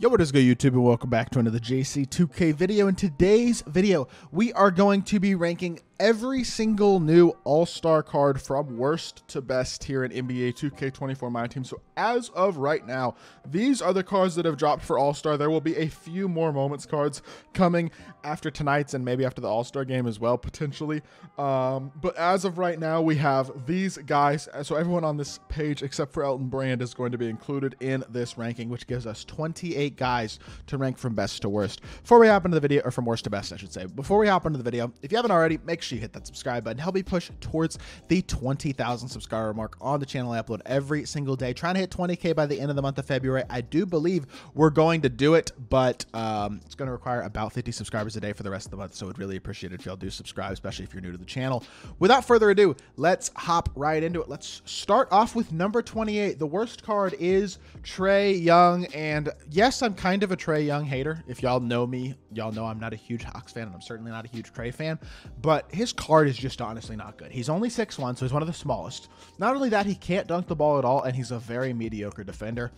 Yo, what is good, YouTube, and welcome back to another JC2K video. In today's video, we are going to be ranking every single new all-star card from worst to best here in NBA 2K24 MyTEAM. So as of right now, these are the cards that have dropped for all-star. There will be a few more moments cards coming after tonight's and maybe after the all-star game as well, potentially. But as of right now, we have these guys. So everyone on this page except for Elton Brand is going to be included in this ranking, which gives us 28 guys to rank from best to worst. Before we hop into the video, or from worst to best, I should say. Before we hop into the video, if you haven't already, make sure you hit that subscribe button. Help me push towards the 20,000 subscriber mark on the channel. I upload every single day, trying to hit 20K by the end of the month of February. I do believe we're going to do it, but it's going to require about 50 subscribers a day for the rest of the month, so I'd really appreciate it if y'all do subscribe, especially if you're new to the channel. Without further ado, let's hop right into it. Let's start off with number 28. The worst card is Trae Young, and yes, I'm kind of a Trae Young hater. If y'all know me, y'all know I'm not a huge Hawks fan, and I'm certainly not a huge Trae fan, but his card is just honestly not good. He's only 6'1", so he's one of the smallest. Not only that, he can't dunk the ball at all, and he's a very mediocre defender.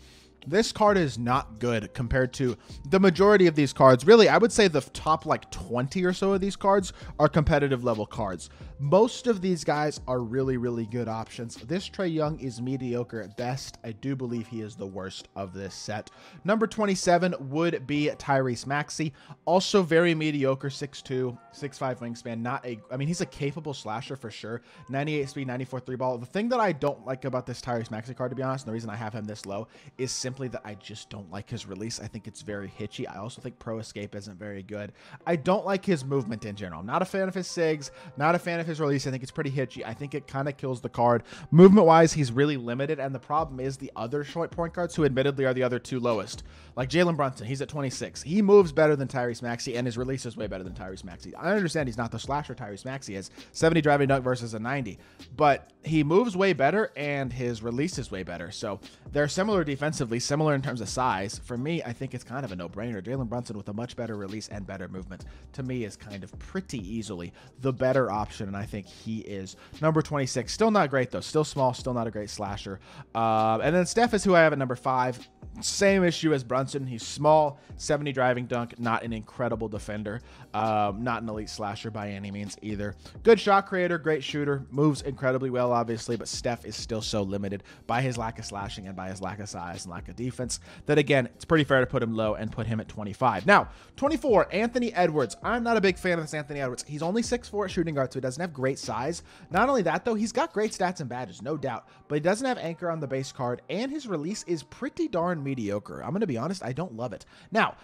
This card is not good compared to the majority of these cards. Really, I would say the top like 20 or so of these cards are competitive level cards. Most of these guys are really, really good options. This Trae Young is mediocre at best. I do believe he is the worst of this set. Number 27 would be Tyrese Maxey. Also very mediocre, 6'2", 6'5" wingspan. I mean, he's a capable slasher for sure. 98 speed, 94 three ball. The thing that I don't like about this Tyrese Maxey card, to be honest, and the reason I have him this low, is simply that I just don't like his release. I think it's very hitchy. I also think Pro Escape isn't very good. I don't like his movement in general. I'm not a fan of his SIGs, not a fan of his release. I think it's pretty hitchy. I think it kind of kills the card. Movement-wise, he's really limited, and the problem is the other short point guards, who admittedly are the other two lowest. Like Jalen Brunson, he's at 26. He moves better than Tyrese Maxey, and his release is way better than Tyrese Maxey. I understand he's not the slasher Tyrese Maxey is, 70 driving dunk versus a 90, but he moves way better, and his release is way better. So they're similar defensively, similar in terms of size. For me, I think it's kind of a no-brainer. Jalen Brunson with a much better release and better movement, to me, is kind of pretty easily the better option, and I think he is number 26. Still not great, though. Still small, still not a great slasher. And then Steph is who I have at number 5. Same issue as Brunson. He's small, 70 driving dunk, not an incredible defender, not an elite slasher by any means either. Good shot creator, great shooter, moves incredibly well, obviously, but Steph is still so limited by his lack of slashing and by his lack of size and lack of defense that, again, it's pretty fair to put him low and put him at 25. Now, 24, Anthony Edwards. I'm not a big fan of this Anthony Edwards. He's only 6'4" at shooting guard, so he doesn't have great size. Not only that, though, he's got great stats and badges, no doubt, but he doesn't have anchor on the base card, and his release is pretty darn mediocre. I'm going to be honest, I don't love it. Now,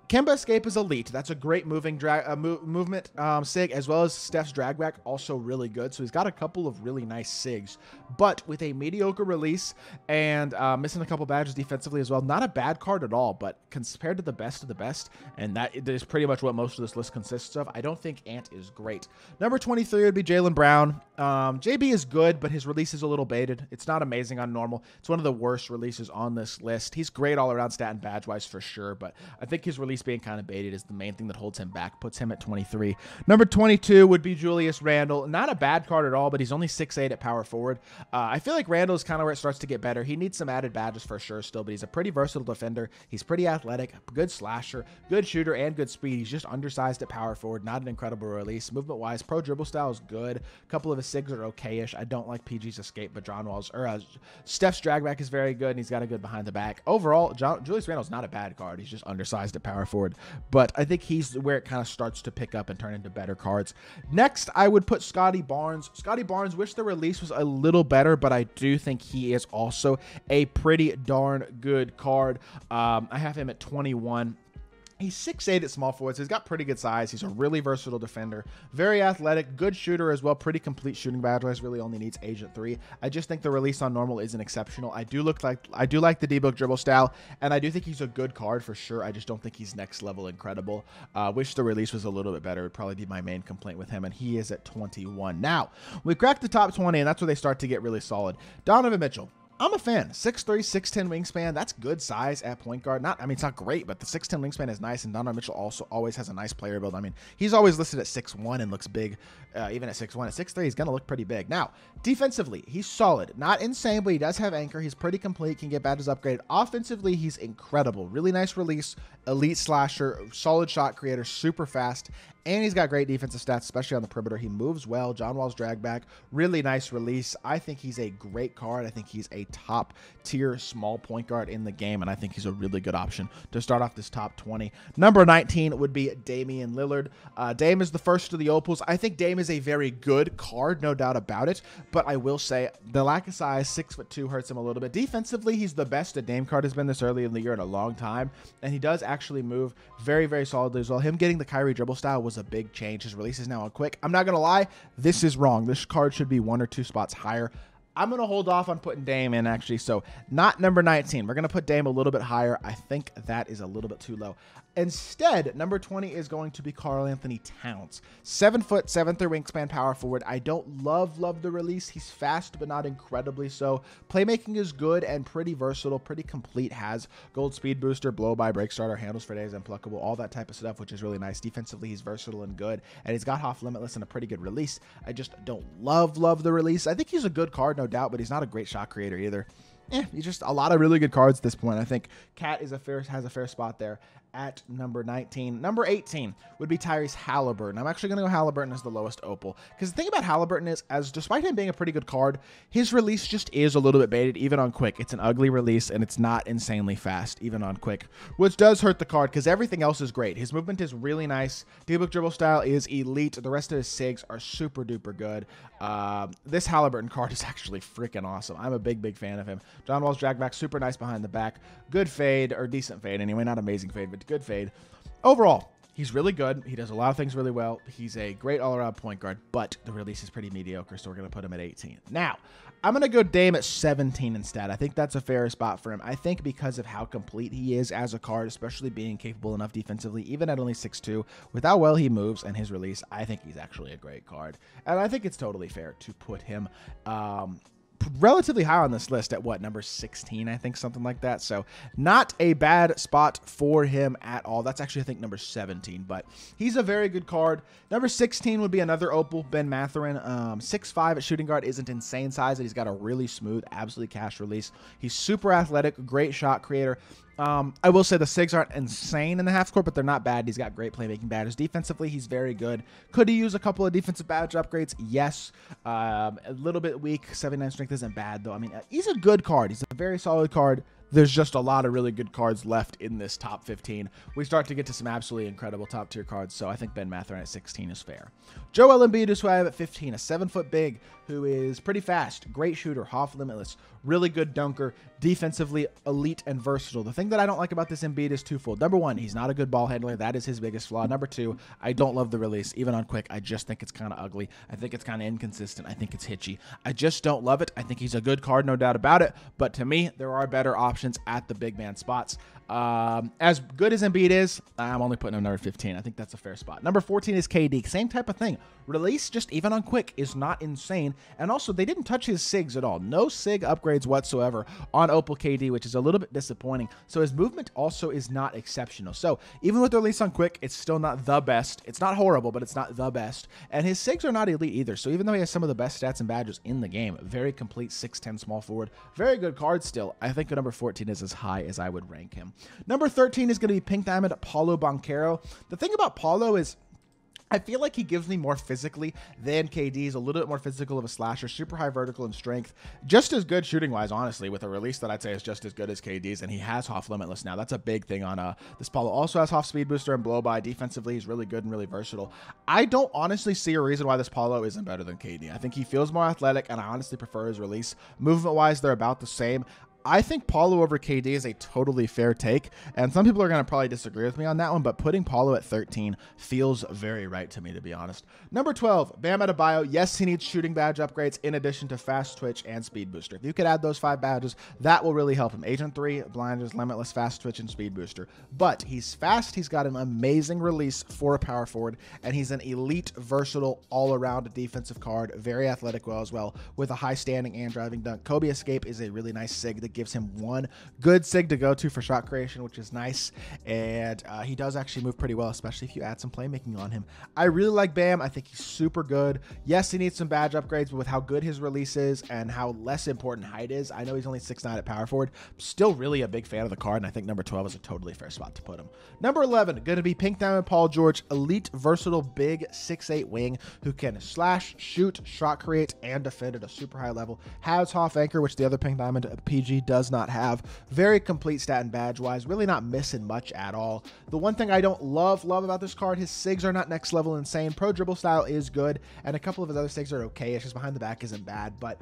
Kemba Escape is elite. That's a great moving movement SIG, as well as Steph's drag back, also really good. So he's got a couple of really nice SIGs, but with a mediocre release and missing a couple badges defensively as well. Not a bad card at all, but compared to the best of the best, and that is pretty much what most of this list consists of, I don't think Ant is great. Number 23 would be Jaylen Brown. JB is good, but his release is a little baited. It's not amazing on normal. It's one of the worst releases on this list. He's great all around stat and badge wise for sure, but I think his release being kind of baited is the main thing that holds him back, puts him at 23. Number 22 would be Julius Randle. Not a bad card at all, but he's only 6'8" at power forward. I feel like Randle is kind of where it starts to get better. He needs some added badges for sure still, but he's a pretty versatile defender. He's pretty athletic, good slasher, good shooter, and good speed. He's just undersized at power forward, not an incredible release. Movement wise, pro dribble style is good. A couple of his SIGs are okay-ish. I don't like PG's escape, but Steph's drag back is very good, and he's got a good behind the back. Overall, Julius Randle's not a bad card. He's just undersized at power forward, but I think he's where it kind of starts to pick up and turn into better cards. Next, I would put Scotty Barnes. Scotty Barnes, wish the release was a little better, but I do think he is also a pretty darn good card. I have him at 21. He's 6'8" at small forward, so he's got pretty good size. He's a really versatile defender, very athletic, good shooter as well, pretty complete shooting badge-wise, really only needs Agent 3. I just think the release on normal isn't exceptional. I do like the D-Book dribble style, and I do think he's a good card for sure. I just don't think he's next level incredible. Wish the release was a little bit better. It would probably be my main complaint with him, and he is at 21. Now, we cracked the top 20, and that's where they start to get really solid. Donovan Mitchell. I'm a fan. 6'3", 6'10" wingspan. That's good size at point guard. I mean, it's not great, but the 6'10" wingspan is nice, and Donovan Mitchell also always has a nice player build. I mean, he's always listed at 6'1" and looks big, even at 6'1". At 6'3", he's going to look pretty big. Now, defensively, he's solid. Not insane, but he does have anchor. He's pretty complete, can get badges upgraded. Offensively, he's incredible. Really nice release, elite slasher, solid shot creator, super fast, and he's got great defensive stats, especially on the perimeter. He moves well. John Wall's drag back. Really nice release. I think he's a great card. I think he's a top tier small point guard in the game, and I think he's a really good option to start off this top 20. Number 19 would be Damian Lillard. Dame is the first of the opals. I think Dame is a very good card, no doubt about it, but I will say the lack of size, 6'2", hurts him a little bit. Defensively, he's the best a Dame card has been this early in the year in a long time, and he does actually move very, very solidly as well. Him getting the Kyrie dribble style was a big change. His release is now on quick. I'm not going to lie, this is wrong. This card should be 1 or 2 spots higher. I'm going to hold off on putting Dame in, actually, so not number 19. We're going to put Dame a little bit higher. I think that is a little bit too low. Instead, number 20 is going to be Karl-Anthony Towns. 7 foot, 7'3" wingspan, power forward. I don't love the release. He's fast, but not incredibly so. Playmaking is good and pretty versatile, pretty complete. Has gold speed booster, blow by, break starter, handles for days, unpluckable, all that type of stuff, which is really nice. Defensively, he's versatile and good, and he's got off limitless and a pretty good release. I just don't love the release. I think he's a good card, no doubt, but he's not a great shot creator either. He's just a lot of really good cards at this point. I think Cat has a fair spot there at number 19. Number 18 would be Tyrese Halliburton. I'm actually going to go Halliburton as the lowest opal, because the thing about Halliburton is, as despite him being a pretty good card, his release just is a little bit baited, even on quick. It's an ugly release, and it's not insanely fast, even on quick, which does hurt the card, because everything else is great. His movement is really nice. D-Book dribble style is elite. The rest of his SIGs are super duper good. This Halliburton card is actually freaking awesome. I'm a big fan of him. John Wall's drag back, super nice behind the back. Good fade, or decent fade anyway. Not amazing fade, but good fade. Overall, he's really good. He does a lot of things really well. He's a great all-around point guard, but the release is pretty mediocre, so we're going to put him at 18. Now, I'm going to go Dame at 17 instead. I think that's a fair spot for him. I think because of how complete he is as a card, especially being capable enough defensively, even at only 6'2", with how well he moves and his release, I think he's actually a great card. And I think it's totally fair to put him relatively high on this list at what, number 16, I think, something like that. So not a bad spot for him at all. That's actually, I think, number 17, but he's a very good card. Number 16 would be another opal, Ben Mathurin. 6'5" at shooting guard isn't insane size, and he's got a really smooth, absolutely cash release. He's super athletic, great shot creator. I will say the SIGs aren't insane in the half court, but they're not bad. He's got great playmaking badges. Defensively, he's very good. Could he use a couple of defensive badge upgrades? Yes. A little bit weak. 79 strength isn't bad, though. I mean, he's a good card. He's a very solid card. There's just a lot of really good cards left in this top 15. We start to get to some absolutely incredible top tier cards, so I think Ben Mathurin at 16 is fair. Joel Embiid is who I have at 15, a 7-foot big who is pretty fast, great shooter, off limitless, really good dunker, defensively elite and versatile. The thing that I don't like about this Embiid is twofold. Number one, he's not a good ball handler. That is his biggest flaw. Number two, I don't love the release. Even on quick, I just think it's kind of ugly. I think it's kind of inconsistent. I think it's hitchy. I just don't love it. I think he's a good card, no doubt about it, but to me, there are better options at the big man spots. As good as Embiid is, I'm only putting him number 15. I think that's a fair spot. Number 14 is KD. Same type of thing. Release, just even on quick, is not insane. And also, they didn't touch his SIGs at all. No SIG upgrades whatsoever on Opal KD, which is a little bit disappointing. So his movement also is not exceptional. So even with the release on quick, it's still not the best. It's not horrible, but it's not the best. And his SIGs are not elite either. So even though he has some of the best stats and badges in the game, very complete 6'10" small forward, very good card still, I think number 14 is as high as I would rank him. Number 13 is going to be Pink Diamond Paulo Banchero. The thing about Paulo is, I feel like he gives me more physically than KD. He's a little bit more physical of a slasher, super high vertical and strength, just as good shooting-wise, honestly, with a release that I'd say is just as good as KD's, and he has Hoff Limitless now. That's a big thing on this Paulo. Also has Hoff Speed Booster and Blow-By. Defensively, he's really good and really versatile. I don't honestly see a reason why this Paulo isn't better than KD. I think he feels more athletic, and I honestly prefer his release. Movement-wise, they're about the same. I think Paulo over KD is a totally fair take, and some people are going to probably disagree with me on that one, but putting Paulo at 13 feels very right to me, to be honest. Number 12, Bam Adebayo. Yes, he needs shooting badge upgrades in addition to fast twitch and speed booster. If you could add those 5 badges, that will really help him. Agent 3, blinders, limitless, fast twitch, and speed booster. But he's fast, he's got an amazing release for a power forward, and he's an elite, versatile, all-around defensive card, very athletic as well, with a high standing and driving dunk. Kobe Escape is a really nice sig that gives him one good sig to go to for shot creation, which is nice. And he does actually move pretty well, especially if you add some playmaking on him. I really like Bam. I think he's super good. Yes, he needs some badge upgrades, but with how good his release is and how less important height is, I know he's only 6'9" at power forward. Still really a big fan of the card, and I think number 12 is a totally fair spot to put him. Number 11, going to be Pink Diamond Paul George, elite, versatile, big 6'8" wing who can slash, shoot, shot create, and defend at a super high level. Has Hoff Anchor, which the other Pink Diamond PG does not have. Very complete stat and badge wise, really not missing much at all. The one thing I don't love about this card, his sigs are not next level insane. Pro dribble style is good, and a couple of his other sigs are okay. It's just behind the back isn't bad, but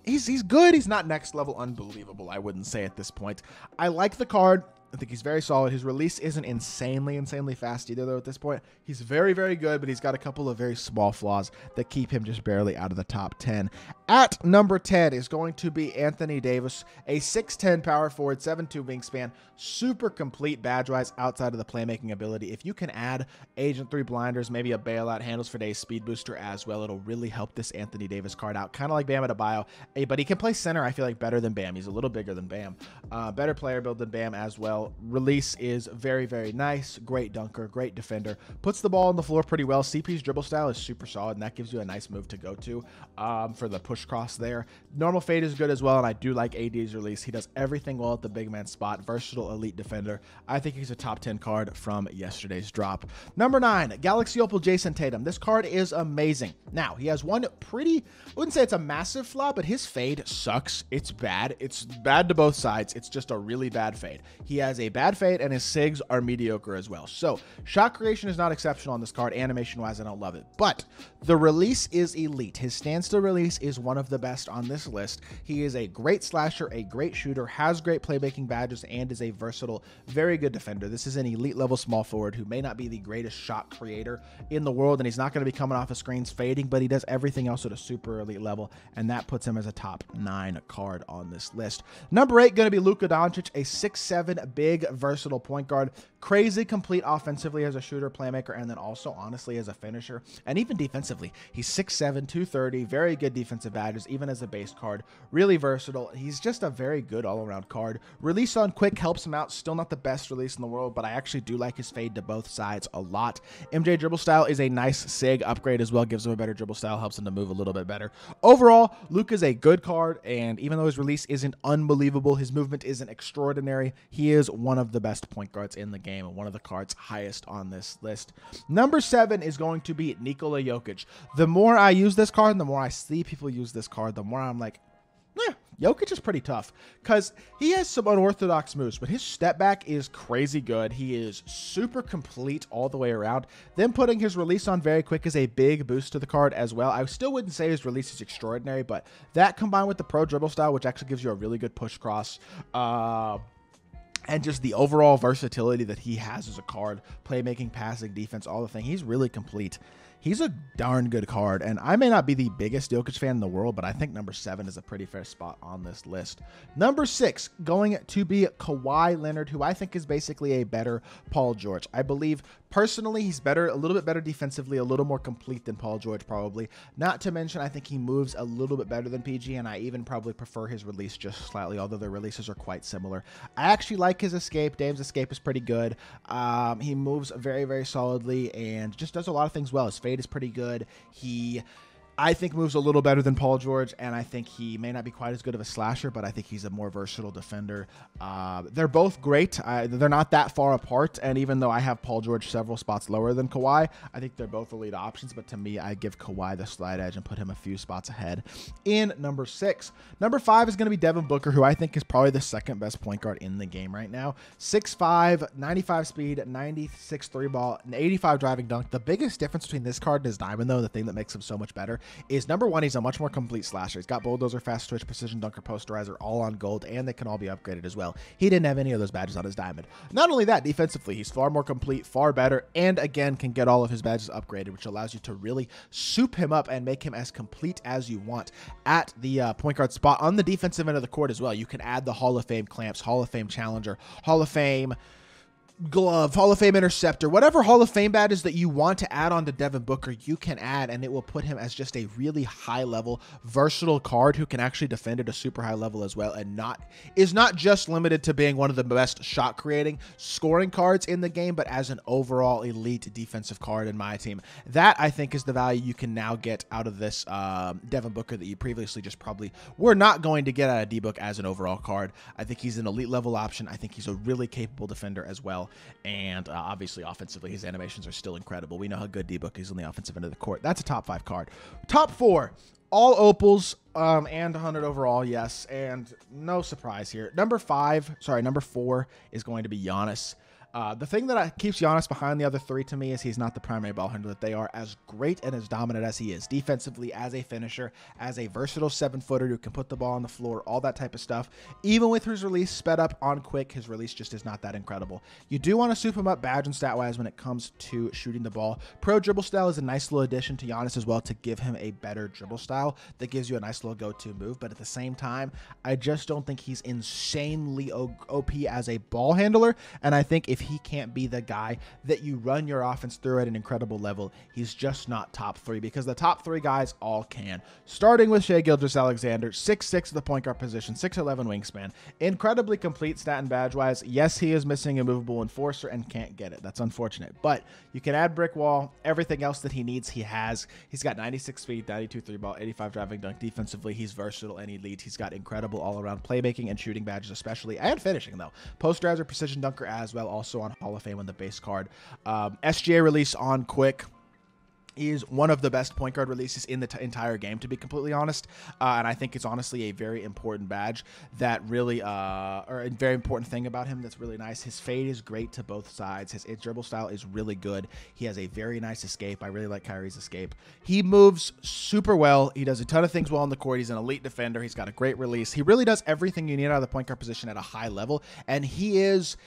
he's good. He's not next level unbelievable, I wouldn't say at this point. I like the card. I think he's very solid. His release isn't insanely fast either, though, at this point. He's very, very good, but he's got a couple of very small flaws that keep him just barely out of the top 10. At number 10 is going to be Anthony Davis, a 6'10 power forward, 7'2 wingspan, super complete badge-wise outside of the playmaking ability. If you can add Agent 3 blinders, maybe a bailout, handles for days, speed booster as well, it'll really help this Anthony Davis card out. Kind of like Bam Adebayo, but he can play center, I feel like, better than Bam. He's a little bigger than Bam. Better player build than Bam as well. Release is very, very nice. Great dunker, great defender. Puts the ball on the floor pretty well. CP's dribble style is super solid, and that gives you a nice move to go to for the push cross there. Normal fade is good as well, and I do like AD's release. He does everything well at the big man spot. Versatile, elite defender. I think he's a top 10 card from yesterday's drop. Number 9, Galaxy Opal Jason Tatum. This card is amazing. Now, he has one pretty, I wouldn't say it's a massive flaw, but his fade sucks. It's bad. It's bad to both sides. It's just a really bad fade. He has a bad fade, and his sigs are mediocre as well. So, shot creation is not exceptional on this card. Animation-wise, I don't love it. But the release is elite. His standstill release is one of the best on this list. He is a great slasher, a great shooter, has great playmaking badges, and is a versatile, very good defender. This is an elite-level small forward who may not be the greatest shot creator in the world, and he's not going to be coming off of screens fading, but he does everything else at a super elite level, and that puts him as a top 9 card on this list. Number 8, going to be Luka Doncic, a 6'7", big, versatile point guard. Crazy complete offensively as a shooter, playmaker, and then also, honestly, as a finisher, and even defensively. He's 6'7", 230, very good defensive badges, even as a base card. Really versatile. He's just a very good all-around card. Release on quick helps him out. Still not the best release in the world, but I actually do like his fade to both sides a lot. MJ dribble style is a nice sig upgrade as well. Gives him a better dribble style, helps him to move a little bit better. Overall, Luka's a good card, and even though his release isn't unbelievable, his movement isn't extraordinary, he is one of the best point guards in the game and one of the cards highest on this list. Number 7 is going to be Nikola Jokic. The more I use this card, and the more I see people use this card, the more I'm like, Jokic is pretty tough because he has some unorthodox moves, but his step back is crazy good. He is super complete all the way around. Then putting his release on very quick is a big boost to the card as well. I still wouldn't say his release is extraordinary, but that combined with the pro dribble style, which actually gives you a really good push cross, and just the overall versatility that he has as a card, playmaking, passing, defense, all the things, he's really complete. He's a darn good card, and I may not be the biggest Jokic fan in the world, but I think number 7 is a pretty fair spot on this list. Number 6, going to be Kawhi Leonard, who I think is basically a better Paul George. I believe, personally, he's better, a little bit better defensively, a little more complete than Paul George probably. Not to mention, I think he moves a little bit better than PG, and I even probably prefer his release just slightly, although their releases are quite similar. I actually like his escape. Dame's escape is pretty good. He moves very, very solidly and just does a lot of things well. His fade is pretty good. He, I think, moves a little better than Paul George, and I think he may not be quite as good of a slasher, but I think he's a more versatile defender. They're both great. They're not that far apart, and even though I have Paul George several spots lower than Kawhi, I think they're both elite options, but to me, I give Kawhi the slight edge and put him a few spots ahead in number 6. Number 5 is going to be Devin Booker, who I think is probably the second best point guard in the game right now. 6'5", 95 speed, 96 3 ball, and 85 driving dunk. The biggest difference between this card and his diamond, though, the thing that makes him so much better, is number one, he's a much more complete slasher. He's got Bulldozer, Fast Twitch, Precision Dunker, Posterizer, all on gold, and they can all be upgraded as well. He didn't have any of those badges on his diamond. Not only that, defensively, he's far more complete, far better, and again, can get all of his badges upgraded, which allows you to really soup him up and make him as complete as you want at the point guard spot. On the defensive end of the court as well, you can add the Hall of Fame clamps, Hall of Fame challenger, Hall of Fame glove, Hall of Fame interceptor, whatever Hall of Fame badges that you want to add on to Devin Booker, you can add, and it will put him as just a really high level, versatile card who can actually defend at a super high level as well, and is not just limited to being one of the best shot creating, scoring cards in the game, but as an overall elite defensive card in my team. That, I think, is the value you can now get out of this Devin Booker that you previously just probably were not going to get out of D-Book as an overall card. I think he's an elite level option. I think he's a really capable defender as well. And obviously, offensively, his animations are still incredible. We know how good D-Book is on the offensive end of the court. That's a top 5 card. Top 4, all opals and 100 overall, yes. And no surprise here. Number 4 is going to be Giannis. The thing that keeps Giannis behind the other 3 to me is he's not the primary ball handler that they are. As great and as dominant as he is defensively, as a finisher, as a versatile 7-footer who can put the ball on the floor, all that type of stuff. Even with his release sped up on quick, his release just is not that incredible. You do want to soup him up badge and stat-wise when it comes to shooting the ball. Pro dribble style is a nice little addition to Giannis as well to give him a better dribble style that gives you a nice little go-to move. But at the same time, I just don't think he's insanely OP as a ball handler. And I think if he can't be the guy that you run your offense through at an incredible level, he's just not top 3, because the top 3 guys all can. Starting with Shai Gilgeous-Alexander, 6'6" at the point guard position, 6'11" wingspan, incredibly complete stat and badge wise. Yes, he is missing a movable enforcer and can't get it. That's unfortunate, but you can add brick wall. Everything else that he needs, he has. He's got 96 feet, 92 3-ball, 85 driving dunk. Defensively, he's versatile and elite. He's got incredible all-around playmaking and shooting badges especially, and finishing though. Posterizer, precision dunker as well, also on Hall of Fame on the base card. SGA release on quick is one of the best point guard releases in the entire game, to be completely honest. And I think it's honestly a very important badge that really, or a very important thing about him that's really nice. His fade is great to both sides. His dribble style is really good. He has a very nice escape. I really like Kyrie's escape. He moves super well. He does a ton of things well on the court. He's an elite defender. He's got a great release. He really does everything you need out of the point guard position at a high level. And he is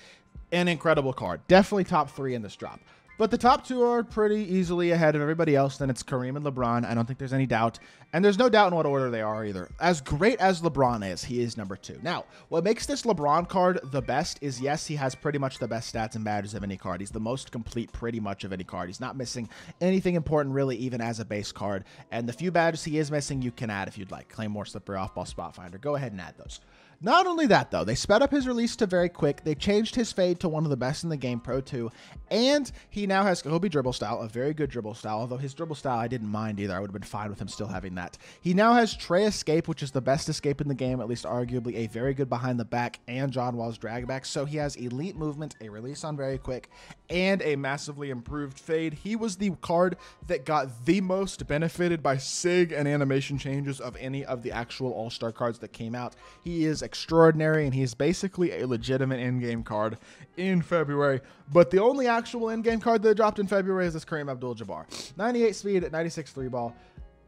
an incredible card. Definitely top 3 in this drop. But the top 2 are pretty easily ahead of everybody else. Then it's Kareem and LeBron. I don't think there's any doubt. And there's no doubt in what order they are either. As great as LeBron is, he is number 2. Now, what makes this LeBron card the best is, yes, he has pretty much the best stats and badges of any card. He's the most complete pretty much of any card. He's not missing anything important really, even as a base card. And the few badges he is missing, you can add if you'd like. Claymore, Slippery, Off-Ball, Spot Finder. Go ahead and add those. Not only that, though, they sped up his release to very quick. They changed his fade to one of the best in the game, Pro 2. And he now has Kobe dribble style, a very good dribble style. Although his dribble style I didn't mind either. I would have been fine with him still having that. He now has Trey escape, which is the best escape in the game, at least arguably a very good behind the back, and John Wall's drag back. So he has elite movement, a release on very quick, and a massively improved fade. He was the card that got the most benefited by SIG and animation changes of any of the actual All-Star cards that came out. He is extraordinary, and he's basically a legitimate in-game card in February. But the only actual in-game card that dropped in February is this Kareem Abdul-Jabbar. 98 speed, 96 3-ball.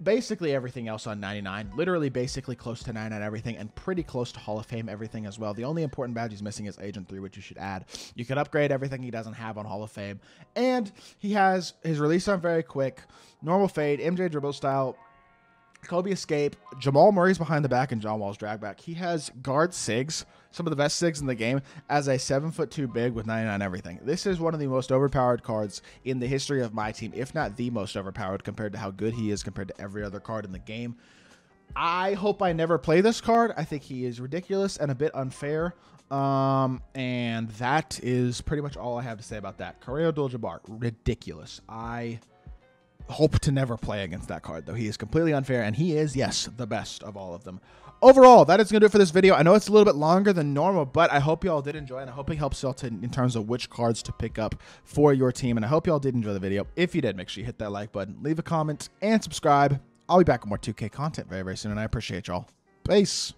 Basically everything else on 99, literally basically close to 99 everything, and pretty close to Hall of Fame everything as well. The only important badge he's missing is Agent 3, which you should add. You can upgrade everything he doesn't have on Hall of Fame. And he has his release on very quick, normal fade, MJ dribble style, Kobe escape, Jamal Murray's behind the back, and John Wall's drag back. He has guard SIGs, some of the best SIGs in the game, as a 7'2" big with 99 everything. This is one of the most overpowered cards in the history of my team, if not the most overpowered compared to how good he is compared to every other card in the game. I hope I never play this card. I think he is ridiculous and a bit unfair. And that is pretty much all I have to say about that. Kareem Abdul-Jabbar, ridiculous. I hope to never play against that card, though. He is completely unfair, and he is, yes, the best of all of them. Overall, that is going to do it for this video. I know it's a little bit longer than normal, but I hope you all did enjoy, and I hope it helps you all in terms of which cards to pick up for your team, and I hope you all did enjoy the video. If you did, make sure you hit that like button, leave a comment, and subscribe. I'll be back with more 2K content very, very soon, and I appreciate y'all. Peace.